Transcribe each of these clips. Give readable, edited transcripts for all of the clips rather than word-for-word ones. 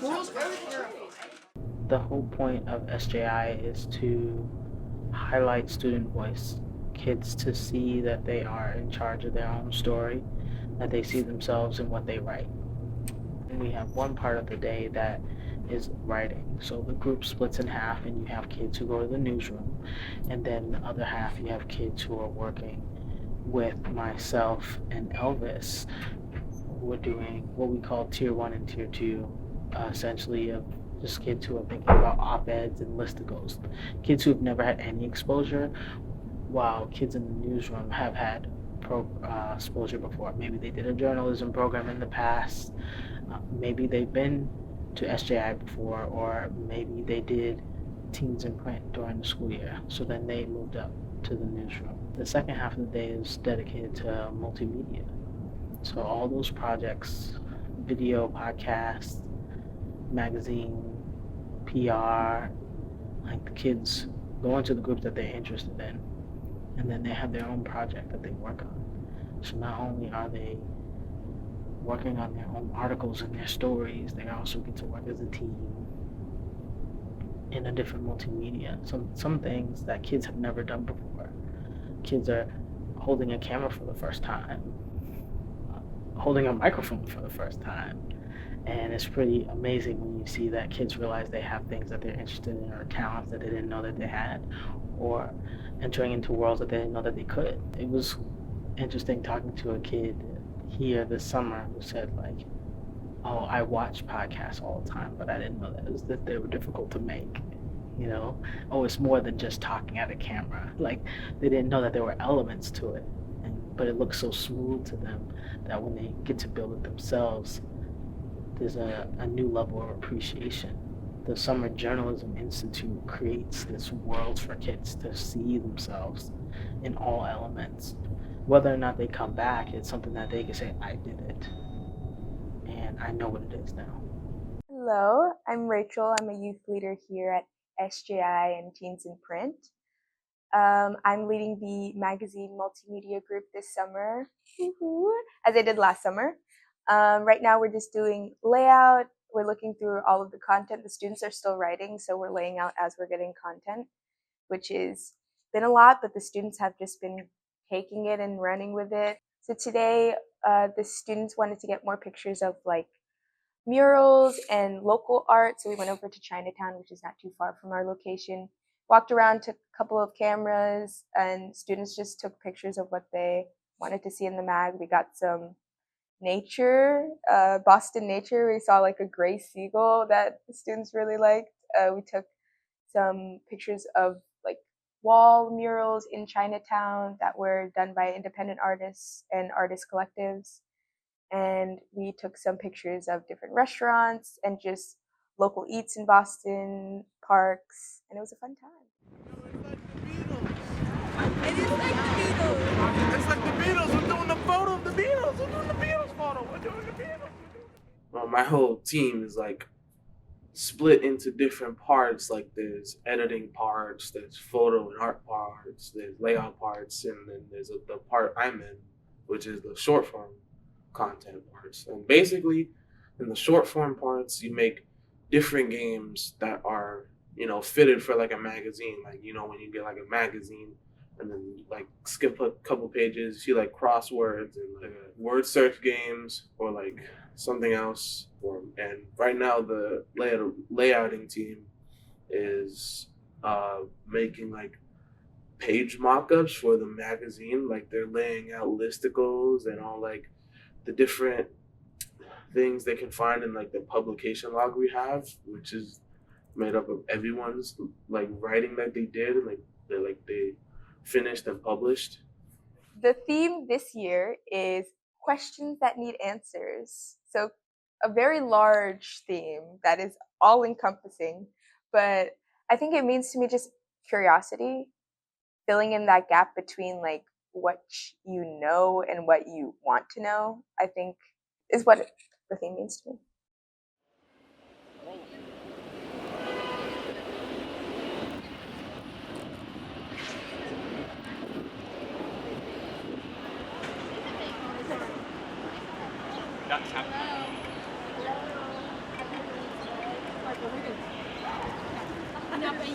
The whole point of SJI is to highlight student voice, kids to see that they are in charge of their own story, that they see themselves in what they write. And we have one part of the day that is writing. So the group splits in half, and you have kids who go to the newsroom, and then the other half you have kids who are working with myself and Elvis. We're doing what we call tier 1 and tier 2, essentially of just kids who are thinking about op-eds and listicles, kids who have never had any exposure, while kids in the newsroom have had exposure before. Maybe they did a journalism program in the past, maybe they've been to SJI before, or maybe they did teens in print during the school year, so then they moved up to the newsroom. The second half of the day is dedicated to multimedia. So all those projects, video, podcast, magazine, PR, like the kids go into the groups that they're interested in, and then they have their own project that they work on. So not only are they working on their own articles and their stories, they also get to work as a team in a different multimedia. Some things that kids have never done before. Kids are holding a camera for the first time, holding a microphone for the first time. And it's pretty amazing when you see that kids realize they have things that they're interested in, or talents that they didn't know that they had, or entering into worlds that they didn't know that they could. It was interesting talking to a kid here this summer who said, like, oh, I watch podcasts all the time, but I didn't know that they were difficult to make. You know, oh, it's more than just talking at a camera. Like, they didn't know that there were elements to it, but it looks so smooth to them that when they get to build it themselves, there's a new level of appreciation. The Summer Journalism Institute creates this world for kids to see themselves in all elements. Whether or not they come back, it's something that they can say, I did it, and I know what it is now. Hello, I'm Rachel. I'm a youth leader here at SJI and Teens in Print. I'm leading the magazine multimedia group this summer, as I did last summer. Right now we're just doing layout. We're looking through all of the content. The students are still writing, so we're laying out as we're getting content, which has been a lot, but the students have just been taking it and running with it. So today, the students wanted to get more pictures of like murals and local art. So we went over to Chinatown, which is not too far from our location, walked around, took a couple of cameras, and students just took pictures of what they wanted to see in the mag. We got some nature, Boston nature. We saw like a gray seagull that the students really liked. We took some pictures of like wall murals in Chinatown that were done by independent artists and artist collectives. And we took some pictures of different restaurants and just local eats in Boston, parks, and it was a fun time. It is like the Beatles. It's like the Beatles. We're doing the photo of the Beatles. We're doing the Beatles photo. We're doing the Beatles. Well, my whole team is like split into different parts. Like there's editing parts, there's photo and art parts, there's layout parts, and then there's the part I'm in, which is the short form content parts. And basically, in the short form parts, you make different games that are, fitted for like a magazine. Like, when you get like a magazine and then you like skip a couple pages, you see like crosswords and like word search games or like something else. And right now the layouting team is making like page mock-ups for the magazine. Like they're laying out listicles and all like the different things they can find in like the publication log we have, which is made up of everyone's like writing that they did and they finished and published. The theme this year is questions that need answers. So a very large theme that is all encompassing, but I think it means to me just curiosity, filling in that gap between like what you know and what you want to know, I think is what the theme means to me.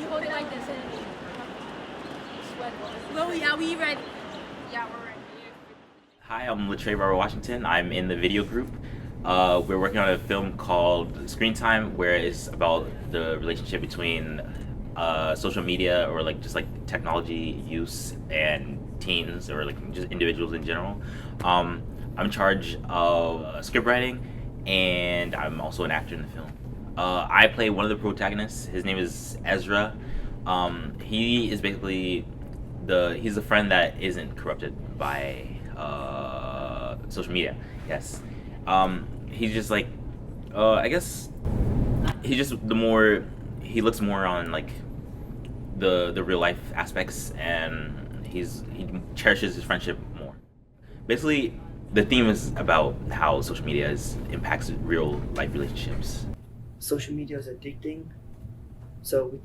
You hold it like this and sweat. Well, yeah, we ready. Yeah, we're ready. Hi, I'm Latrey Washington. I'm in the video group. We're working on a film called Screen Time, where it's about the relationship between social media or just technology use and teens or just individuals in general. I'm in charge of script writing, and I'm also an actor in the film. I play one of the protagonists. His name is Ezra. He is basically he's a friend that isn't corrupted by social media. Yes. He's just I guess he he looks more on the real life aspects, and he cherishes his friendship more. Basically, the theme is about how social media impacts real life relationships. Social media is addicting, so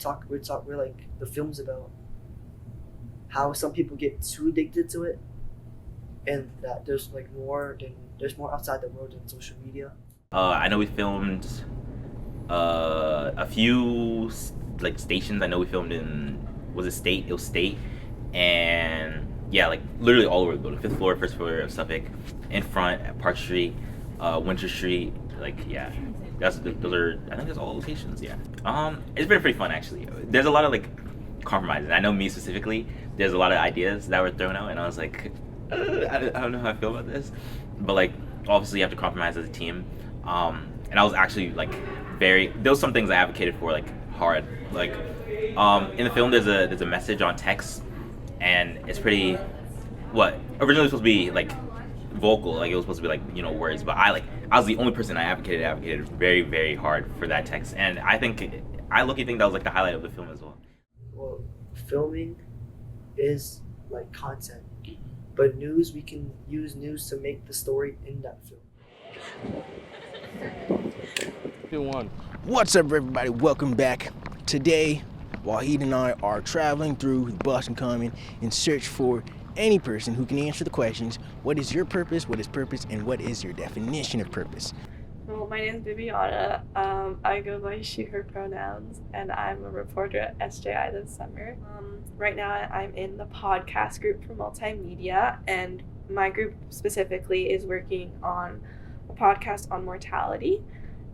we're like, the film's about how some people get too addicted to it, and that there's more outside the world than social media. I know we filmed a few stations. I know we filmed in State? It was State, and yeah, literally all over. Go to 5th floor, 1st floor of Suffolk, in front at Park Street, Winter Street. Yeah, those are, I think that's all locations. Yeah. It's been pretty fun actually. There's a lot of compromises. I know me specifically. There's a lot of ideas that were thrown out, and I was like, I don't know how I feel about this, but obviously you have to compromise as a team. And I was actually there was some things I advocated for hard. In the film there's a message on text, and it's pretty originally supposed to be vocal, it was supposed to be words, but I was the only person I advocated very, very hard for that text, and I look-y think that was the highlight of the film as well. Well, filming is content, but news, we can use news to make the story in that film. What's up, everybody? Welcome back. Today, Wahid and I are traveling through Boston Common in search for any person who can answer the questions: what is your purpose, what is purpose, and what is your definition of purpose? Well, my name is Viviana. I go by she, her pronouns, and I'm a reporter at SJI this summer. Right now I'm in the podcast group for multimedia, and my group specifically is working on a podcast on mortality.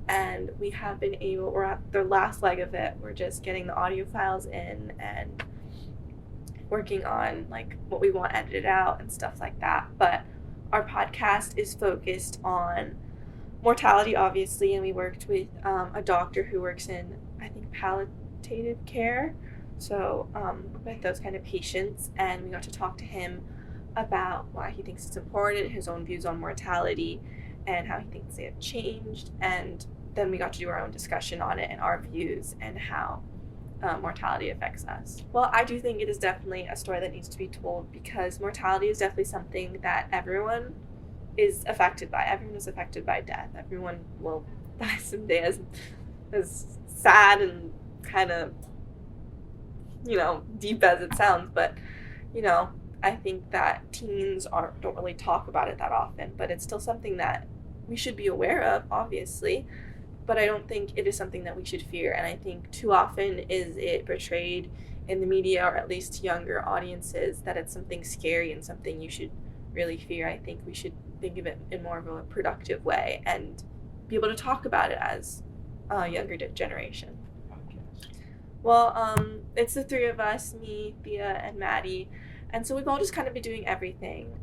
And we have been we're at the last leg of it. We're just getting the audio files in and working on what we want edited out and stuff like that. But our podcast is focused on mortality, obviously, and we worked with a doctor who works in, I think, palliative care, so with those kind of patients, and we got to talk to him about why he thinks it's important, his own views on mortality, and how he thinks they have changed, and then we got to do our own discussion on it and our views and how mortality affects us. Well, I do think it is definitely a story that needs to be told, because mortality is definitely something that everyone is affected by. Everyone is affected by death. Everyone will die someday, as sad and kind of, deep as it sounds. But, I think that teens don't really talk about it that often, but it's still something that we should be aware of, obviously. But I don't think it is something that we should fear. And I think too often is it portrayed in the media, or at least to younger audiences, that it's something scary and something you should really fear. I think we should think of it in more of a productive way and be able to talk about it as a younger generation. Well, it's the three of us, me, Thea, and Maddie. And so we've all just kind of been doing everything.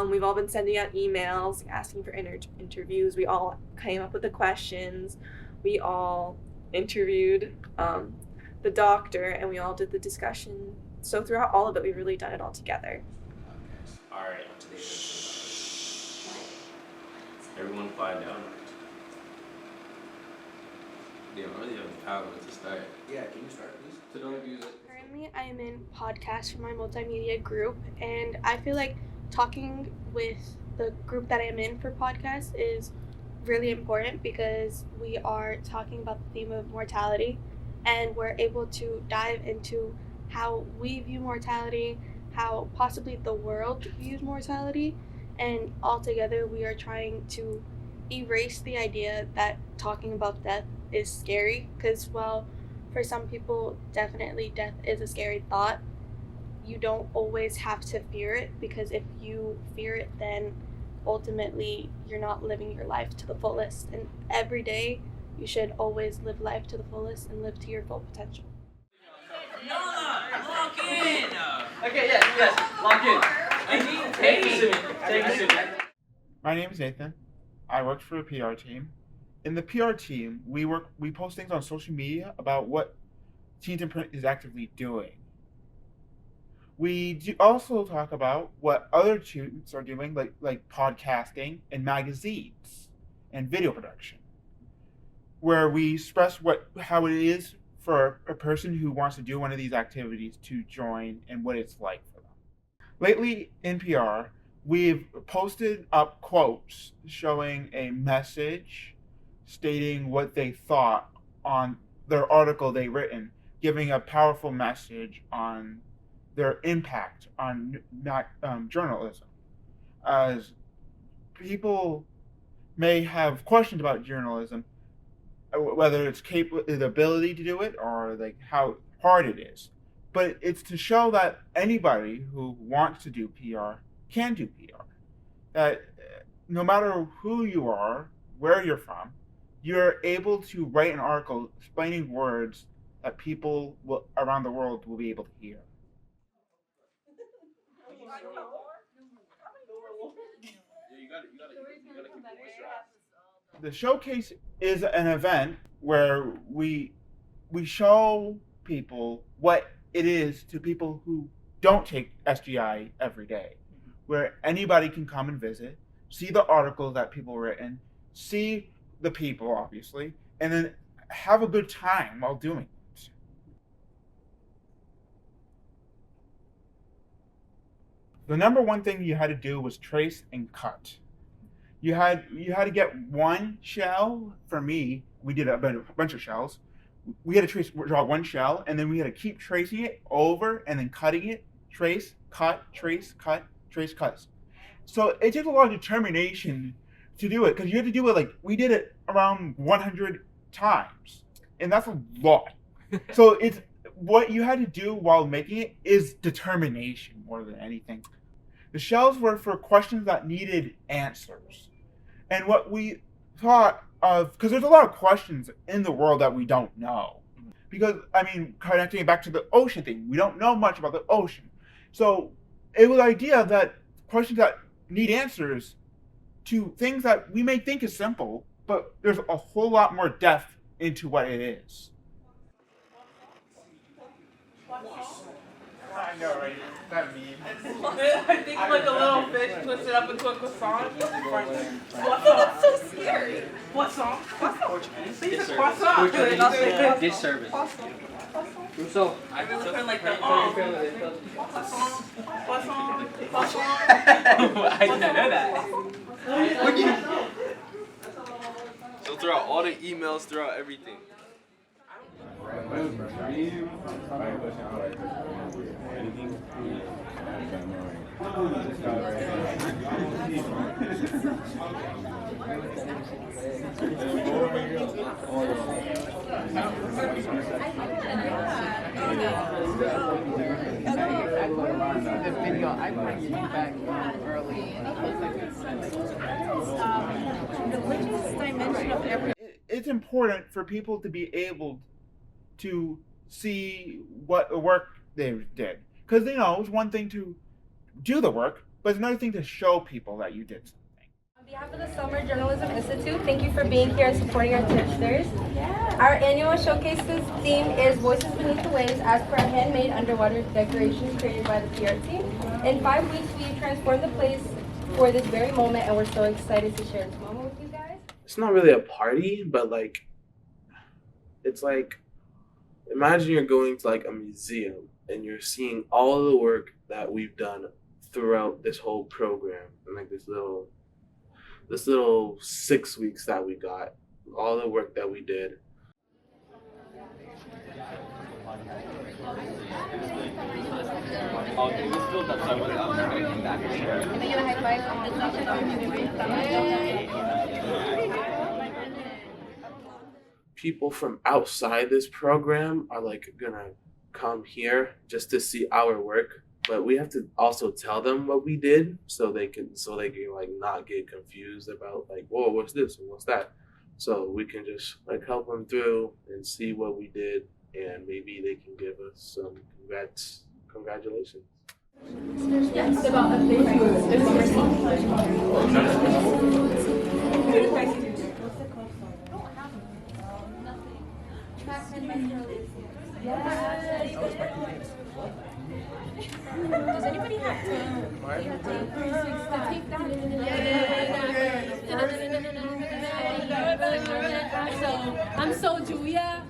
We've all been sending out emails, asking for interviews. We all came up with the questions. We all interviewed the doctor, and we all did the discussion. So throughout all of it, we've really done it all together. All right, on today's episode, everyone quiet down. Damn, I really have the power to start. Yeah, can you start, please? So don't abuse it. Currently, I am in podcast for my multimedia group, and I feel like talking with the group that I'm in for podcast is really important, because we are talking about the theme of mortality, and we're able to dive into how we view mortality, how possibly the world views mortality, and altogether we are trying to erase the idea that talking about death is scary, because, well, for some people, definitely death is a scary thought. You don't always have to fear it, because if you fear it, then ultimately you're not living your life to the fullest. And every day you should always live life to the fullest and live to your full potential. Lock in! Okay, yes, lock in. Take a seat. My name is Nathan. I work for a PR team. In the PR team, we post things on social media about what Teens in Print is actively doing. We also talk about what other students are doing, like podcasting and magazines and video production, where we express how it is for a person who wants to do one of these activities to join and what it's like for them. Lately in PR, we've posted up quotes showing a message stating what they thought on their article they written, giving a powerful message on their impact on journalism. As people may have questions about journalism, whether it's the ability to do it or like how hard it is. But it's to show that anybody who wants to do PR can do PR. That no matter who you are, where you're from, you're able to write an article explaining words that people around the world will be able to hear. The showcase is an event where we show people what it is to people who don't take SGI every day, where anybody can come and visit, see the articles that people written, see the people, obviously, and then have a good time while doing it. The number one thing you had to do was trace and cut. You had to get one shell. For me, we did a bunch of shells. We had to draw one shell, and then we had to keep tracing it over and then cutting it. Trace, cut, trace, cut, trace, cut. So it takes a lot of determination to do it, because you had to do it we did it around 100 times, and that's a lot. So it's what you had to do while making it is determination more than anything. The shells were for questions that needed answers. And what we thought of, because there's a lot of questions in the world that we don't know. Because, connecting it back to the ocean thing, we don't know much about the ocean. So it was the idea that questions that need answers to things that we may think is simple, but there's a whole lot more depth into what it is. I know, right? That meme. I think like a little fish twisted up into a croissant. That's so scary. Croissant? Croissant. Disservice. So I really feel like the I didn't know that. So throughout all the emails, throughout everything. The video, I bring you back early. The richest dimension of every. It's important for people to be able to see what the work they did. Because, it's one thing to do the work, but it's another thing to show people that you did something. On behalf of the Summer Journalism Institute, thank you for being here and supporting our initiatives. Our annual showcase's theme is Voices Beneath the Waves, as per our handmade underwater decorations created by the PR team. In 5 weeks, we transformed the place for this very moment, and we're so excited to share this moment with you guys. It's not really a party, but it's like, imagine you're going to a museum and you're seeing all the work that we've done throughout this whole program, and this little 6 weeks that we got, all the work that we did. people from outside this program are like gonna come here just to see our work, but we have to also tell them what we did so they can like not get confused about like, whoa, what's this and what's that. So we can just like help them through and see what we did, and maybe they can give us some congratulations. Yes, about a Does anybody have tape? I'm so Julia.